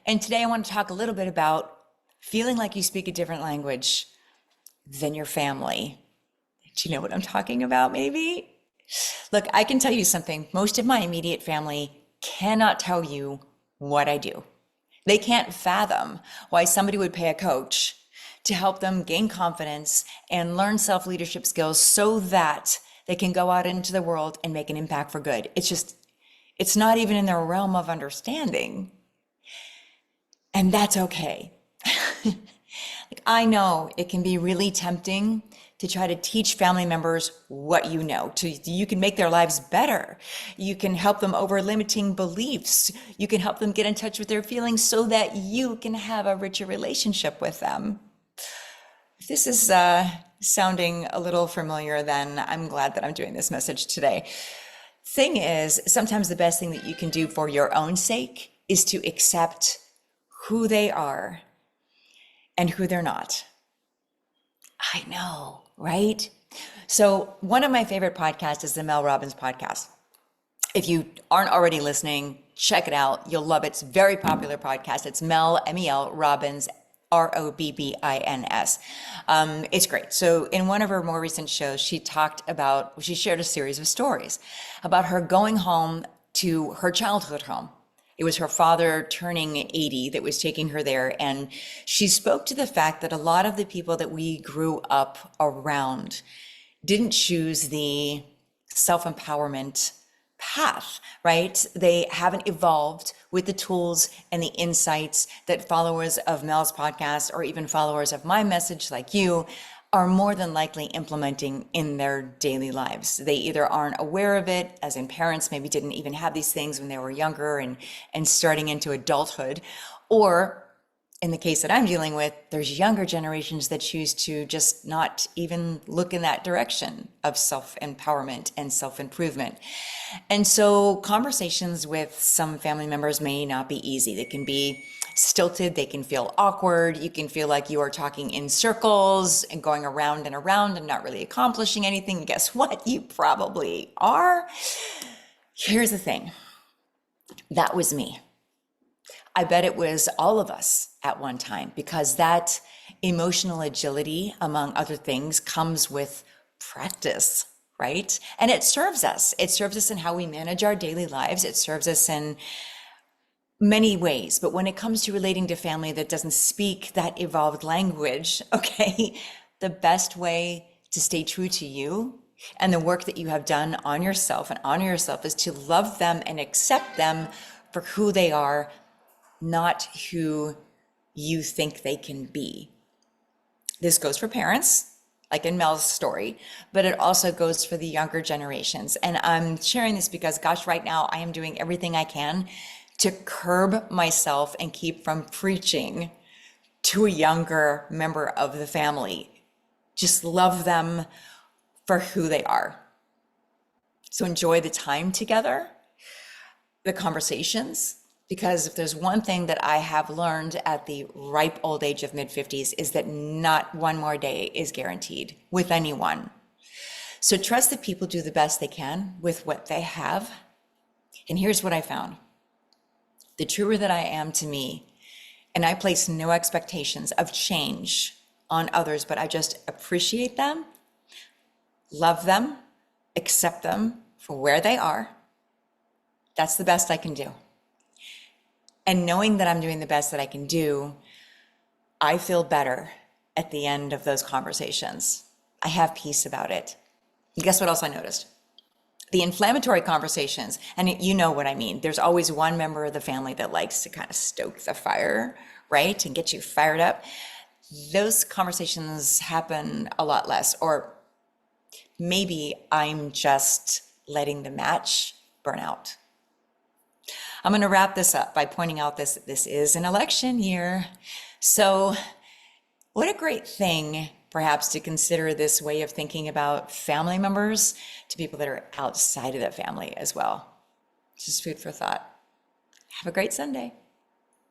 And today I want to talk a little bit about feeling like you speak a different language than your family. Do you know what I'm talking about, maybe? Look, I can tell you something. Most of my immediate family cannot tell you what I do. They can't fathom why somebody would pay a coach to help them gain confidence and learn self-leadership skills so that they can go out into the world and make an impact for good. It's not even in their realm of understanding. And that's okay. Like, I know it can be really tempting to try to teach family members what you know. You can make their lives better. You can help them over limiting beliefs. You can help them get in touch with their feelings so that you can have a richer relationship with them. If this is sounding a little familiar, then I'm glad that I'm doing this message today. Thing is, sometimes the best thing that you can do for your own sake is to accept who they are and who they're not. I know, right? So one of my favorite podcasts is the Mel Robbins podcast. If you aren't already listening, check it out. You'll love it. It's a very popular podcast. It's Mel, M-E-L, Robbins, Robbins. It's great. So in one of her more recent shows, she shared a series of stories about her going home to her childhood home. It was her father turning 80 that was taking her there. And she spoke to the fact that a lot of the people that we grew up around didn't choose the self-empowerment path, right? They haven't evolved with the tools and the insights that followers of Mel's podcast or even followers of my message like you are more than likely implementing in their daily lives. They either aren't aware of it, as in parents maybe didn't even have these things when they were younger and starting into adulthood, or in the case that I'm dealing with, there's younger generations that choose to just not even look in that direction of self-empowerment and self-improvement. And so conversations with some family members may not be easy. They can be stilted, they can feel awkward, you can feel like you are talking in circles and going around and not really accomplishing anything. Guess what? You probably are. Here's the thing. That was me. I bet it was all of us at one time, because that emotional agility, among other things, comes with practice, right? And it serves us. It serves us in how we manage our daily lives. It serves us in many ways. But when it comes to relating to family that doesn't speak that evolved language, okay, the best way to stay true to you and the work that you have done on yourself and honor yourself is to love them and accept them for who they are, not who you think they can be. This goes for parents, like in Mel's story, but it also goes for the younger generations. And I'm sharing this because, gosh, right now I am doing everything I can to curb myself and keep from preaching to a younger member of the family. Just love them for who they are. So enjoy the time together, the conversations, because if there's one thing that I have learned at the ripe old age of mid-50s is that not one more day is guaranteed with anyone. So trust that people do the best they can with what they have. And here's what I found. The truer that I am to me, and I place no expectations of change on others, but I just appreciate them, love them, accept them for where they are. That's the best I can do. And knowing that I'm doing the best that I can do, I feel better at the end of those conversations. I have peace about it. And guess what else I noticed? The inflammatory conversations, and you know what I mean. There's always one member of the family that likes to kind of stoke the fire, right? And get you fired up. Those conversations happen a lot less, or maybe I'm just letting the match burn out. I'm going to wrap this up by pointing out this is an election year. So what a great thing, perhaps, to consider this way of thinking about family members to people that are outside of the family as well. It's just food for thought. Have a great Sunday.